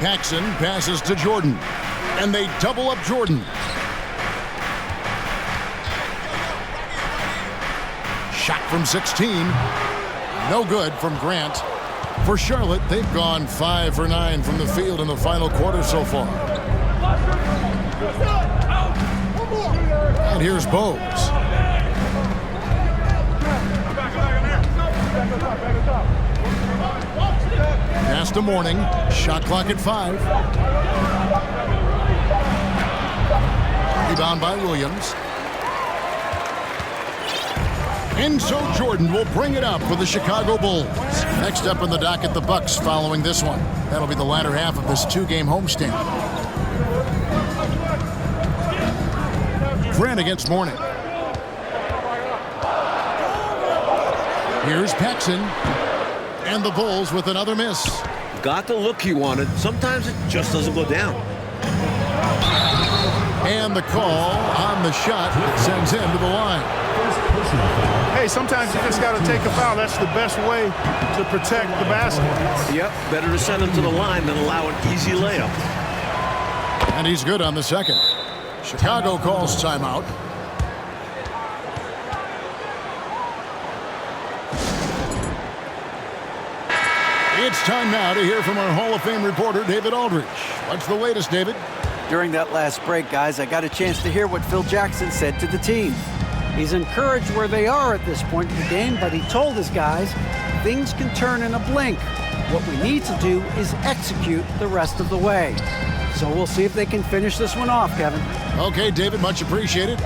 Paxson passes to Jordan. And they double up Jordan. Shot from 16. No good from Grant. For Charlotte, they've gone 5 for 9 from the field in the final quarter so far. And here's Bogues. Pass to Mourning. Shot clock at 5. Rebound by Williams. And so Jordan will bring it up for the Chicago Bulls. Next up on the docket, the Bucks following this one. That'll be the latter half of this 2-game homestand. Grant against Mourning. Here's Paxson. And the Bulls with another miss. Got the look he wanted. Sometimes it just doesn't go down. And the call on the shot sends him to the line. Hey, sometimes you just got to take a foul. That's the best way to protect the basket. Yep, better to send him to the line than allow an easy layup. And he's good on the second. Chicago calls timeout. It's time now to hear from our Hall of Fame reporter, David Aldridge. What's the latest, David? During that last break, guys, I got a chance to hear what Phil Jackson said to the team. He's encouraged where they are at this point in the game, but he told his guys things can turn in a blink. What we need to do is execute the rest of the way. So we'll see if they can finish this one off, Kevin. Okay, David, much appreciated.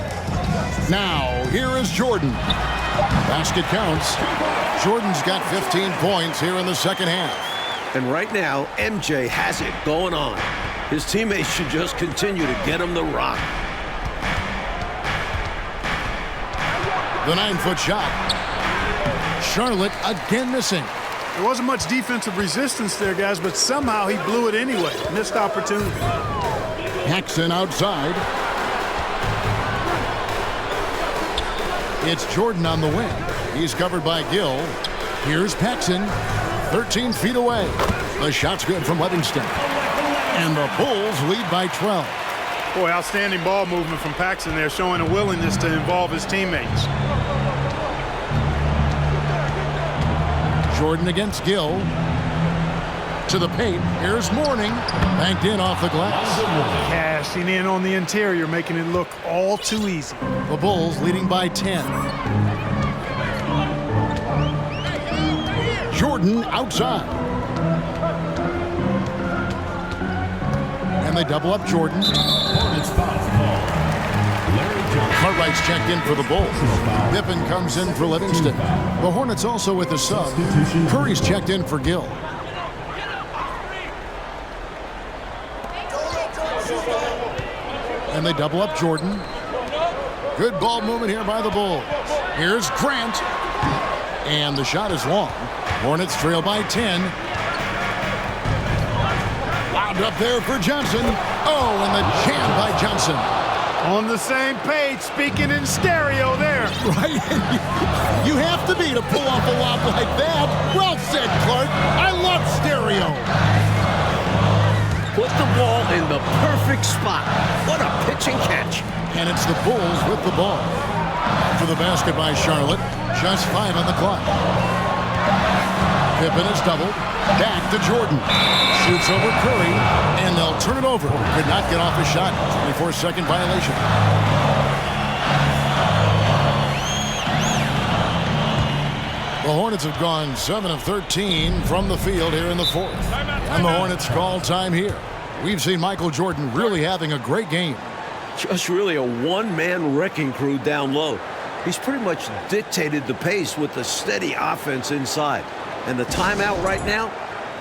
Now, here is Jordan. Basket counts. Jordan's got 15 points here in the second half. And right now, MJ has it going on. His teammates should just continue to get him the rock. The 9-foot shot. Charlotte again missing. There wasn't much defensive resistance there, guys, but somehow he blew it anyway. Missed opportunity. Paxson outside. It's Jordan on the wing. He's covered by Gill. Here's Paxson, 13 feet away. The shot's good from Livingston. And the Bulls lead by 12. Boy, outstanding ball movement from Paxson there, showing a willingness to involve his teammates. Jordan against Gill. To the paint. Here's Mourning. Banked in off the glass. Cashing in on the interior, making it look all too easy. The Bulls leading by 10. Jordan outside. And they double up Jordan. Cartwright's checked in for the Bulls. Pippen comes in for Livingston. The Hornets also with a sub. Curry's checked in for Gill. And they double up Jordan. Good ball movement here by the Bulls. Here's Grant. And the shot is long. Hornets trail by 10. Wound up there for Johnson. Oh, and the jam by Johnson. On the same page, speaking in stereo there. Right? You have to be to pull off a lob like that. Well said, Clark. I love stereo. Put the ball in the perfect spot. What a pitch and catch. And it's the Bulls with the ball. For the basket by Charlotte. Just 5 on the clock. Pippen is doubled. Back to Jordan. Shoots over Curry. And they'll turn it over. Could not get off a shot. 24-second violation. The Hornets have gone 7 of 13 from the field here in the fourth. And the Hornets call time here. We've seen Michael Jordan really having a great game. Just really a one-man wrecking crew down low. He's pretty much dictated the pace with the steady offense inside. And the timeout right now,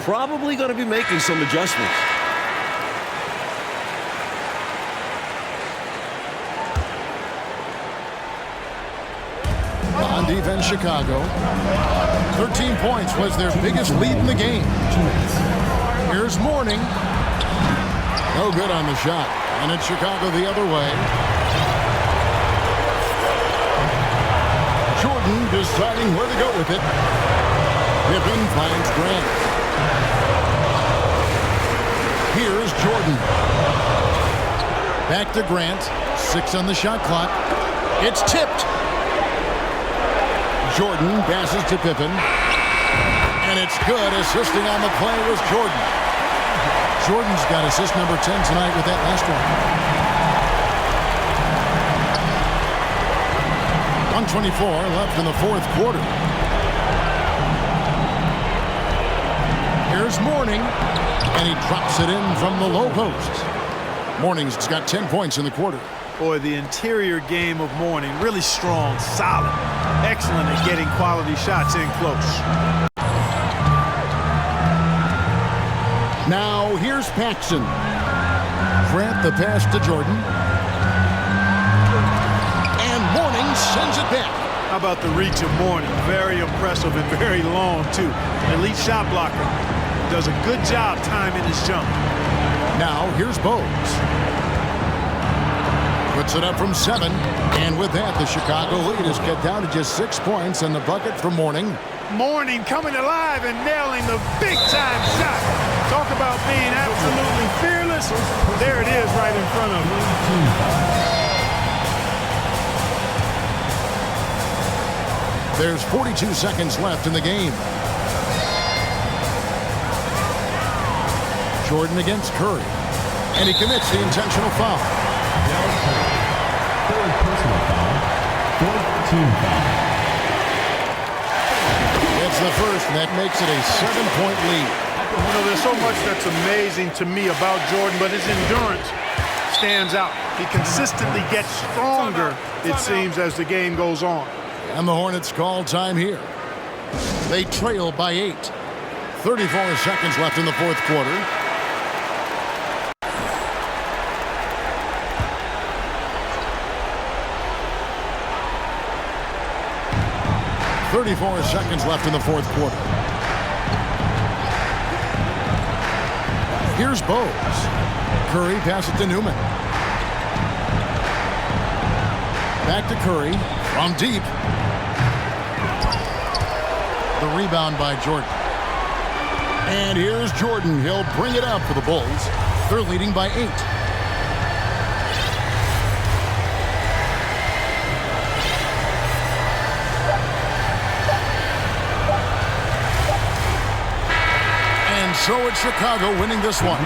probably going to be making some adjustments. On defense, Chicago. 13 points was their biggest lead in the game. Here's Mourning. No good on the shot. And it's Chicago the other way. Jordan deciding where to go with it. Pippen finds Grant. Here's Jordan. Back to Grant. 6 on the shot clock. It's tipped. Jordan passes to Pippen. And it's good. Assisting on the play was Jordan. Jordan's got assist number 10 tonight with that last one. 1:24 left in the fourth quarter. Here's Mourning, and he drops it in from the low post. Mourning's got 10 points in the quarter. Boy, the interior game of Mourning, really strong, solid, excellent at getting quality shots in close. Now here's Paxson. Grant the pass to Jordan. And Mourning sends it back. How about the reach of Mourning? Very impressive and very long, too. Elite shot blocker. Does a good job timing his jump. Now here's Bowes. Puts it up from 7. And with that, the Chicago lead is cut down to just 6 points and the bucket for Mourning. Mourning coming alive and nailing the big-time shot. Talk about being absolutely fearless. There it is right in front of him. There's 42 seconds left in the game. Jordan against Curry. And he commits the intentional foul. Third personal foul. Fourth team foul. It's the first, and that makes it a 7-point lead. You know, there's so much that's amazing to me about Jordan, but his endurance stands out. He consistently gets stronger, it seems, as the game goes on. And the Hornets call time here. They trail by 8. 34 seconds left in the fourth quarter. .34 seconds left in the fourth quarter. Here's Bowes. Curry passes to Newman. Back to Curry from deep. The rebound by Jordan. And here's Jordan. He'll bring it up for the Bulls. They're leading by 8. So it's Chicago winning this one.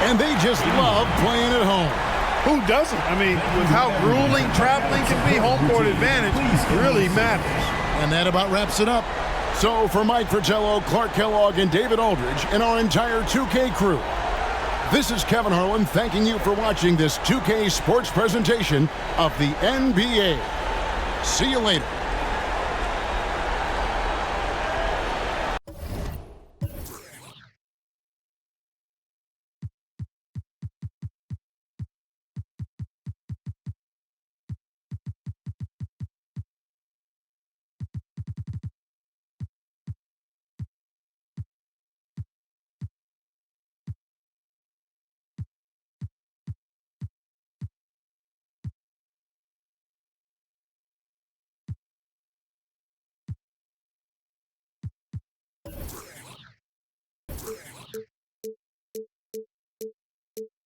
And they just love playing at home. Who doesn't? I mean, with how grueling traveling can be, home court advantage really matters. And that about wraps it up. So for Mike Fratello, Clark Kellogg, and David Aldridge, and our entire 2K crew, this is Kevin Harlan thanking you for watching this 2K sports presentation of the NBA. See you later.